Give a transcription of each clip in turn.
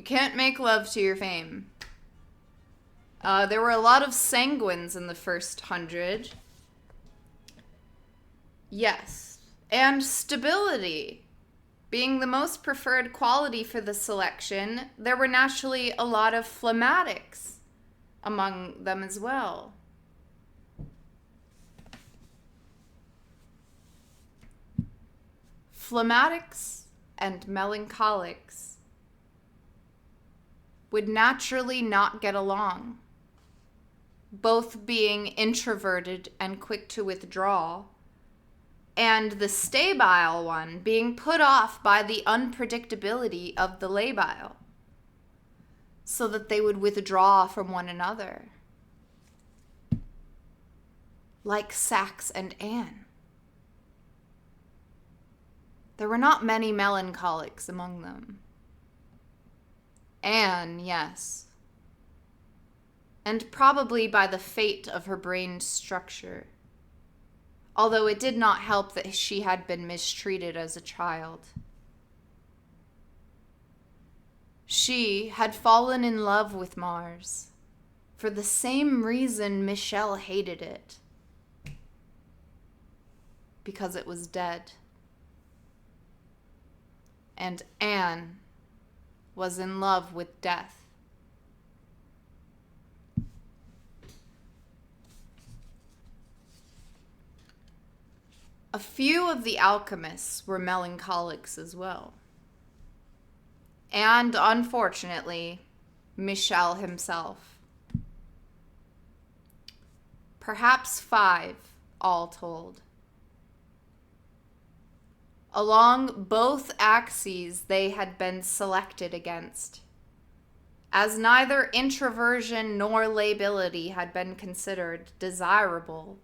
You can't make love to your fame. There were a lot of sanguines in the first 100. Yes. And stability. Being the most preferred quality for the selection, there were naturally a lot of phlegmatics among them as well. Phlegmatics and melancholics would naturally not get along, both being introverted and quick to withdraw, and the stabile one being put off by the unpredictability of the labile, so that they would withdraw from one another, like Sax and Anne. There were not many melancholics among them. Anne, yes. And probably by the fate of her brain structure. Although it did not help that she had been mistreated as a child. She had fallen in love with Mars for the same reason Michelle hated it. Because it was dead. And Anne was in love with death. A few of the alchemists were melancholics as well. And unfortunately, Michel himself. Perhaps 5, all told. Along both axes they had been selected against, as neither introversion nor lability had been considered desirable.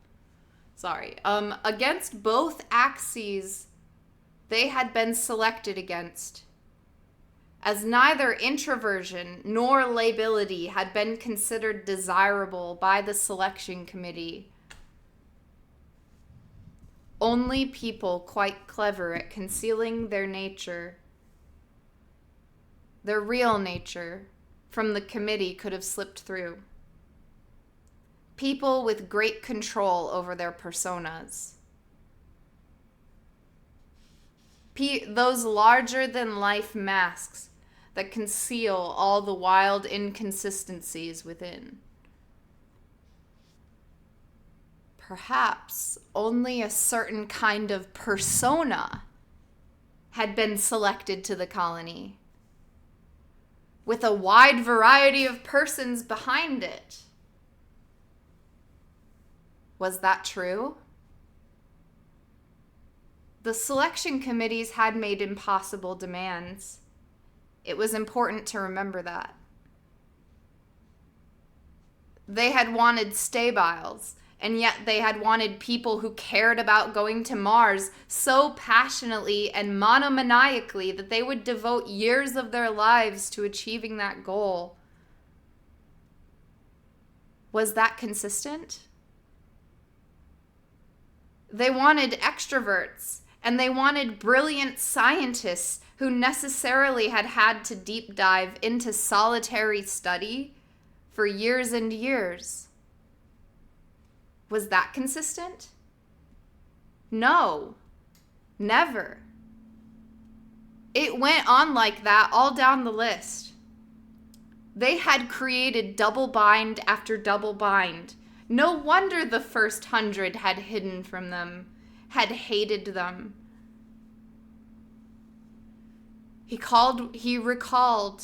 Against both axes they had been selected against, as neither introversion nor lability had been considered desirable by the selection committee. Only people quite clever at concealing their nature, their real nature, from the committee could have slipped through. People with great control over their personas. Those larger-than-life masks that conceal all the wild inconsistencies within. Perhaps only a certain kind of persona had been selected to the colony, with a wide variety of persons behind it. Was that true? The selection committees had made impossible demands. It was important to remember that. They had wanted stabiles, and yet they had wanted people who cared about going to Mars so passionately and monomaniacally that they would devote years of their lives to achieving that goal. Was that consistent? They wanted extroverts, and they wanted brilliant scientists who necessarily had had to deep dive into solitary study for years and years. Was that consistent? No, never. It went on like that all down the list. They had created double bind after double bind. No wonder the first 100 had hidden from them, had hated them. He recalled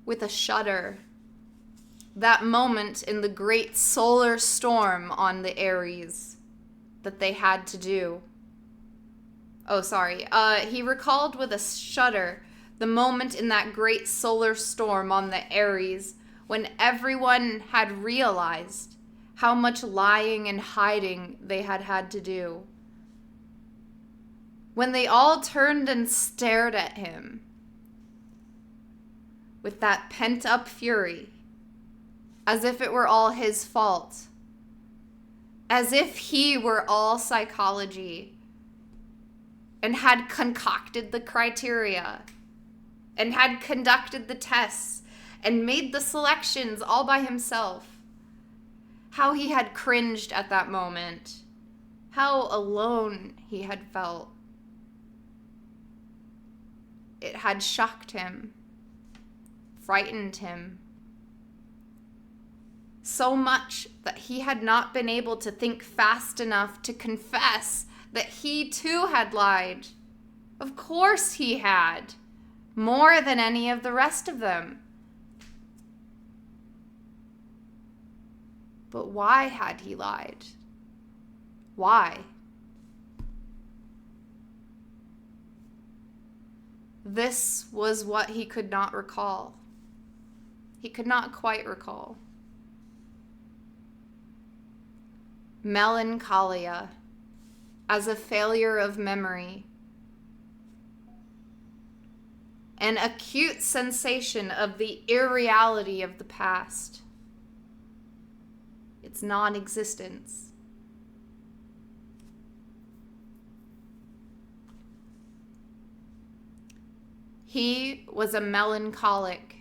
with a shudder that moment in the great solar storm on the Ares that they had to do. He recalled with a shudder the moment in that great solar storm on the Ares when everyone had realized how much lying and hiding they had had to do. When they all turned and stared at him with that pent-up fury, as if it were all his fault, as if he were all psychology and had concocted the criteria and had conducted the tests and made the selections all by himself. How he had cringed at that moment. How alone he had felt. It had shocked him, frightened him, so much that he had not been able to think fast enough to confess that he too had lied. Of course he had, more than any of the rest of them. But why had he lied? Why? This was what he could not recall. He could not quite recall. Melancholia as a failure of memory. An acute sensation of the irreality of the past. Its non-existence. He was a melancholic,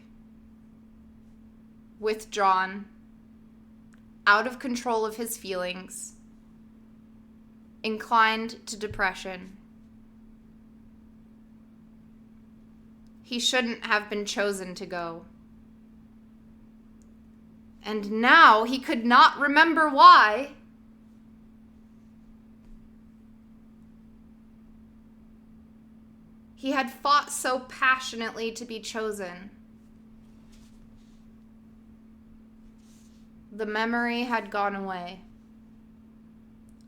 withdrawn, out of control of his feelings, inclined to depression. He shouldn't have been chosen to go. And now he could not remember why. He had fought so passionately to be chosen. The memory had gone away.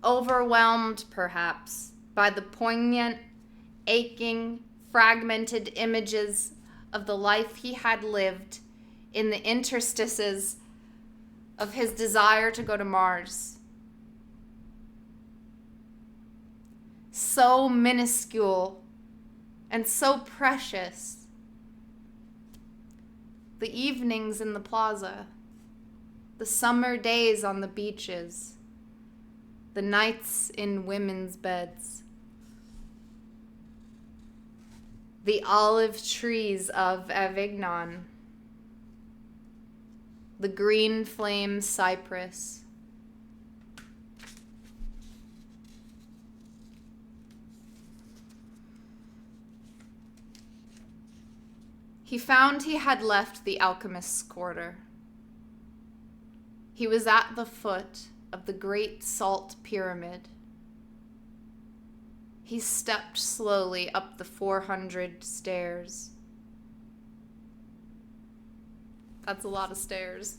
Overwhelmed, perhaps, by the poignant, aching, fragmented images of the life he had lived in the interstices of his desire to go to Mars. So minuscule and so precious. The evenings in the plaza, the summer days on the beaches, the nights in women's beds, the olive trees of Avignon, the green flame cypress, he found he had left the alchemist's quarter. He was at the foot of the great salt pyramid. He stepped slowly up the 400 stairs. That's a lot of stairs.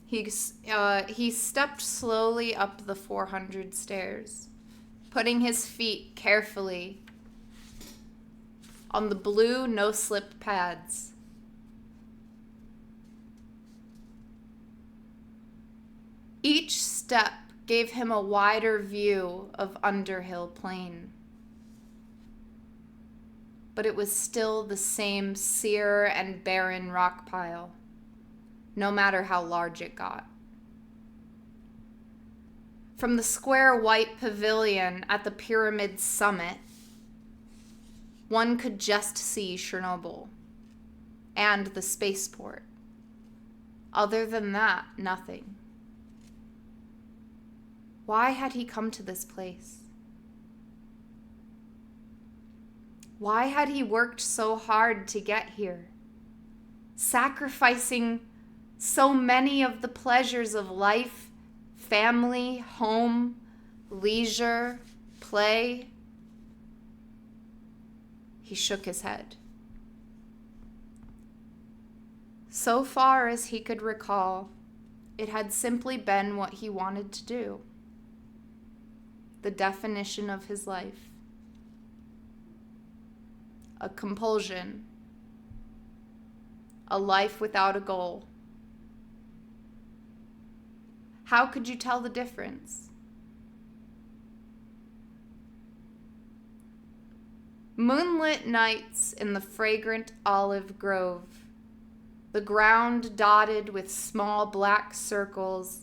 He stepped slowly up the 400 stairs, putting his feet carefully on the blue no-slip pads. Each step gave him a wider view of Underhill Plain. But it was still the same sere and barren rock pile, no matter how large it got. From the square white pavilion at the pyramid's summit, one could just see Chernobyl and the spaceport. Other than that, nothing. Why had he come to this place? Why had he worked so hard to get here, sacrificing so many of the pleasures of life, family, home, leisure, play? He shook his head. So far as he could recall, it had simply been what he wanted to do. The definition of his life. A compulsion. A life without a goal. How could you tell the difference? Moonlit nights in the fragrant olive grove, the ground dotted with small black circles,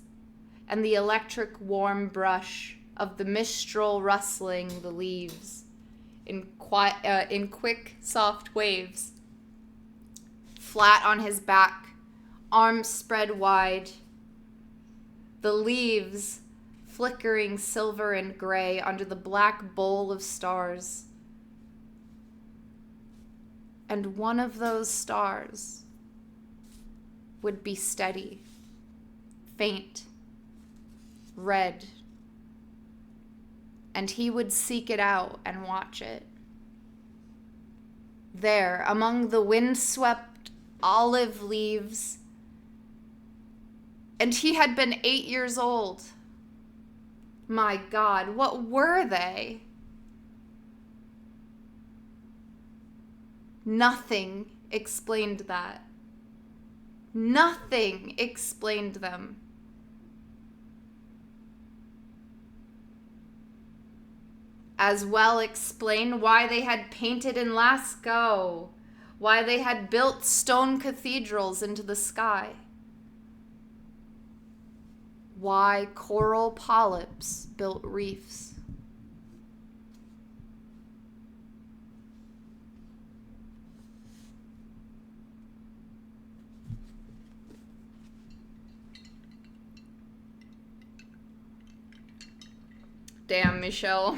and the electric warm brush of the mistral rustling the leaves in quick, soft waves flat on his back, arms spread wide. The leaves flickering silver and gray under the black bowl of stars. And one of those stars would be steady, faint, red. And he would seek it out and watch it. There, among the windswept olive leaves. And he had been 8 years old. My God, what were they? Nothing explained that. Nothing explained them. As well explain why they had painted in Lascaux, why they had built stone cathedrals into the sky, why coral polyps built reefs. Damn, Michelle.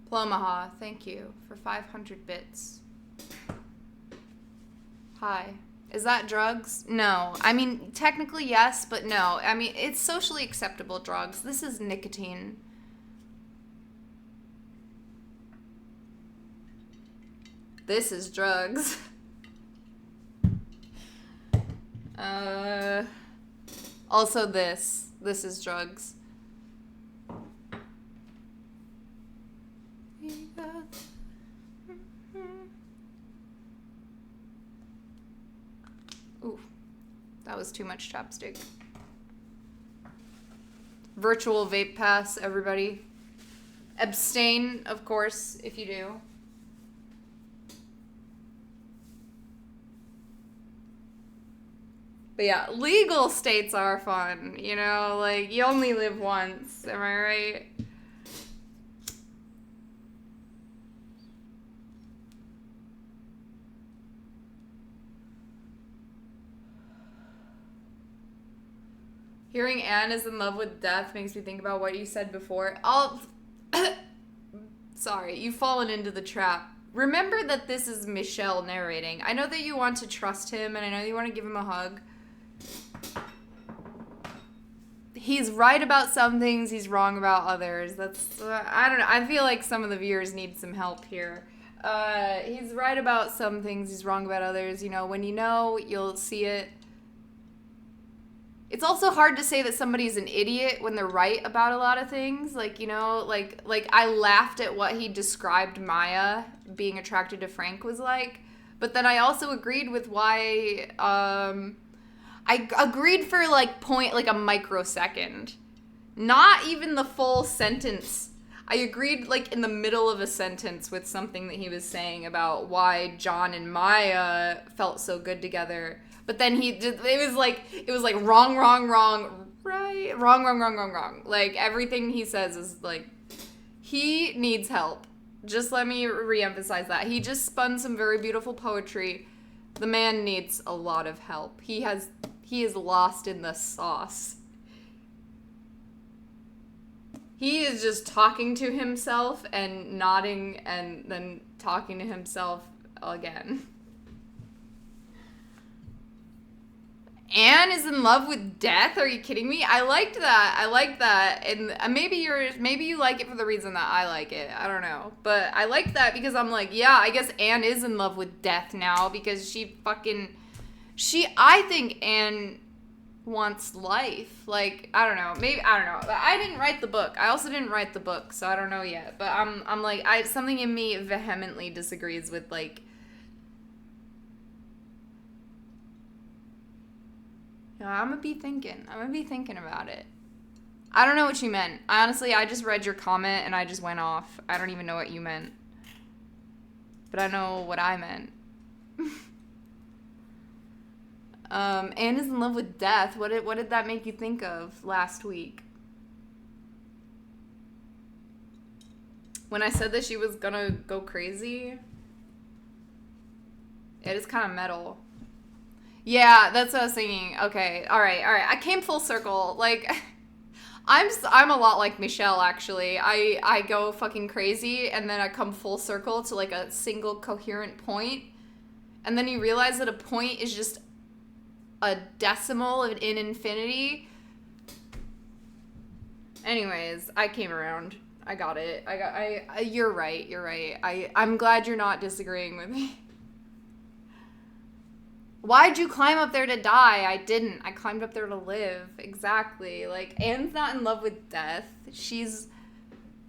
Plomaha, thank you for 500 bits. Hi. Is that drugs? No. I mean, technically yes, but no. I mean, it's socially acceptable drugs. This is nicotine. This is drugs. Also this. This is drugs. Ooh, that was too much chapstick. Virtual vape pass, everybody. Abstain, of course, if you do. But yeah, legal states are fun, you know? Like, you only live once, am I right? Hearing Anne is in love with death makes me think about what you said before. Sorry, you've fallen into the trap. Remember that this is Michelle narrating. I know that you want to trust him, and I know you want to give him a hug. He's right about some things, he's wrong about others. That's, I don't know. I feel like some of the viewers need some help here. He's right about some things, he's wrong about others. You know, when you know, you'll see it. It's also hard to say that somebody's an idiot when they're right about a lot of things. Like, you know, like I laughed at what he described Maya being attracted to Frank was like. But then I also agreed with why, I agreed for like a microsecond. Not even the full sentence. I agreed like in the middle of a sentence with something that he was saying about why John and Maya felt so good together. But then it was like wrong, right, wrong. Like, everything he says is like, he needs help. Just let me reemphasize that. He just spun some very beautiful poetry. The man needs a lot of help. He is lost in the sauce. He is just talking to himself and nodding and then talking to himself again. Anne is in love with death? Are you kidding me? I liked that. And maybe you like it for the reason that I like it. I don't know. But I liked that because I'm like, yeah, I guess Anne is in love with death now because I think Anne wants life. Like, I don't know. But I didn't write the book. I also didn't write the book, so I don't know yet. But I'm like, something in me vehemently disagrees with, like, I'm gonna be thinking about it. I don't know what you meant. Honestly, I just read your comment and I just went off. I don't even know what you meant. But I know what I meant. Anne is in love with death. What did that make you think of last week? When I said that she was gonna go crazy? It is kind of metal. Yeah, that's what I was thinking. Okay, all right. I came full circle. Like, I'm a lot like Michelle, actually. I go fucking crazy, and then I come full circle to, like, a single coherent point. And then you realize that a point is just a decimal in infinity. Anyways, I came around. I got it. You're right. I'm glad you're not disagreeing with me. Why'd you climb up there to die? I didn't. I climbed up there to live. Exactly. Like, Anne's not in love with death. She's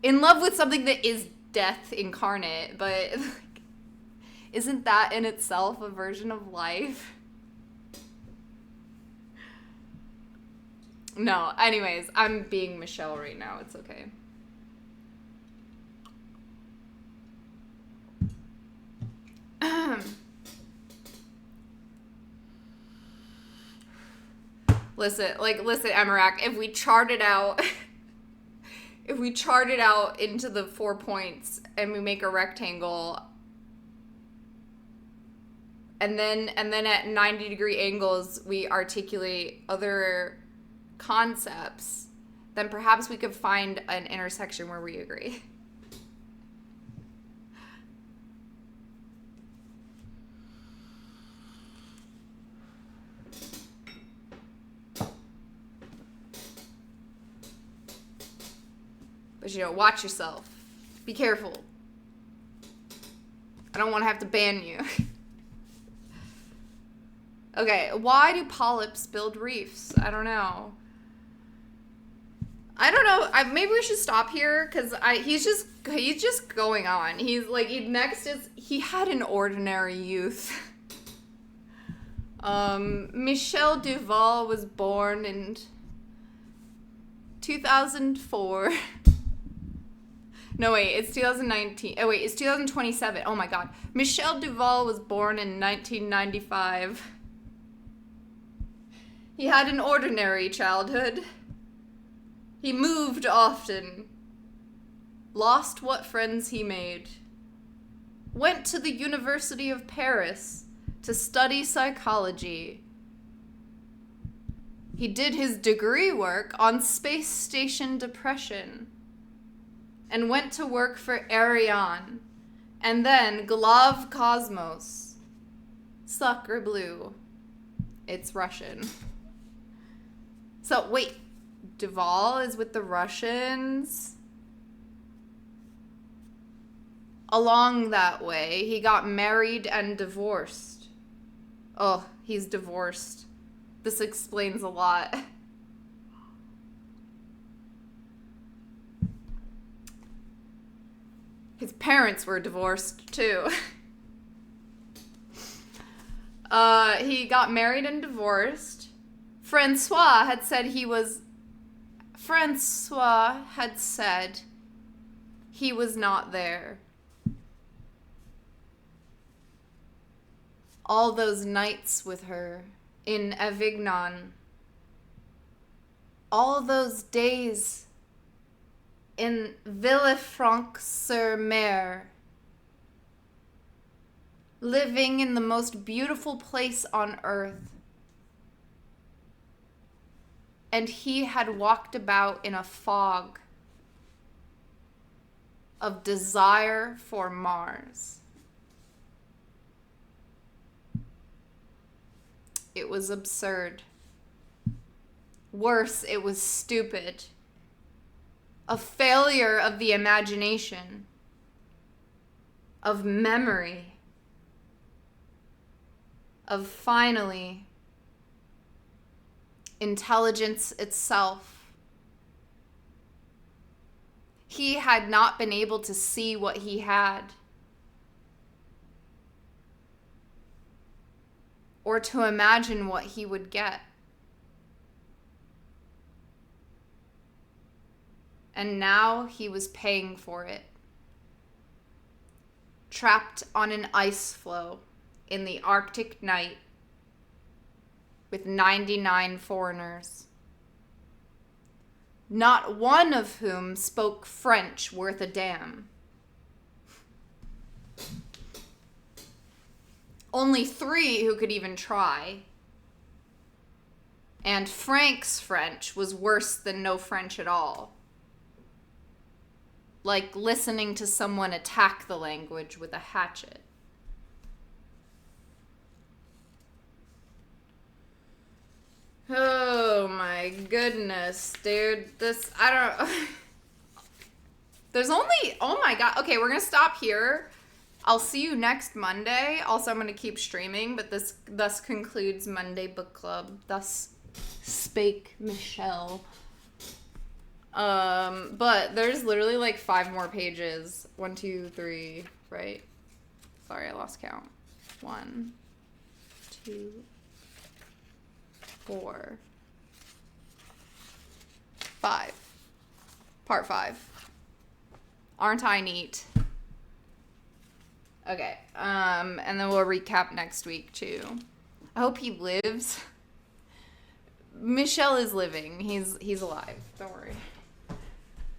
in love with something that is death incarnate, but like, isn't that in itself a version of life? No, anyways, I'm being Michelle right now. It's okay. Listen, Emirac, if we chart it out into the 4 points and we make a rectangle and then at 90-degree angles we articulate other concepts, then perhaps we could find an intersection where we agree. But, watch yourself. Be careful. I don't want to have to ban you. Okay, why do polyps build reefs? I don't know. Maybe we should stop here, because he's just going on. He's like, he had an ordinary youth. Michel Duval was born in 2004. No, wait, it's 2019. Oh, wait, it's 2027. Oh, my God. Michel Duval was born in 1995. He had an ordinary childhood. He moved often. Lost what friends he made. Went to the University of Paris to study psychology. He did his degree work on space station depression. And went to work for Ariane, and then Glav Cosmos. Sacre bleu. It's Russian. So, wait, Duval is with the Russians? Along that way, he got married and divorced. Oh, he's divorced. This explains a lot. His parents were divorced, too. He got married and divorced. Francois had said he was not there. All those nights with her in Avignon. All those days in Villefranche-sur-Mer, living in the most beautiful place on earth. And he had walked about in a fog of desire for Mars. It was absurd. Worse, it was stupid. A failure of the imagination, of memory, of finally intelligence itself. He had not been able to see what he had, or to imagine what he would get. and now he was paying for it. Trapped on an ice floe in the Arctic night with 99 foreigners, not one of whom spoke French worth a damn. Only 3 who could even try. And Frank's French was worse than no French at all. Like listening to someone attack the language with a hatchet. Oh my goodness, dude. I don't... There's only... Oh my god. Okay, we're gonna stop here. I'll see you next Monday. Also, I'm gonna keep streaming, but this thus concludes Monday Book Club. Thus spake Michelle. But there's literally like 5 more pages. 1, 2, 3, right? Sorry, I lost count. 1, 2, 4, 5. Part 5. Aren't I neat? Okay, and then we'll recap next week too. I hope he lives. Michelle is living. He's alive. Don't worry.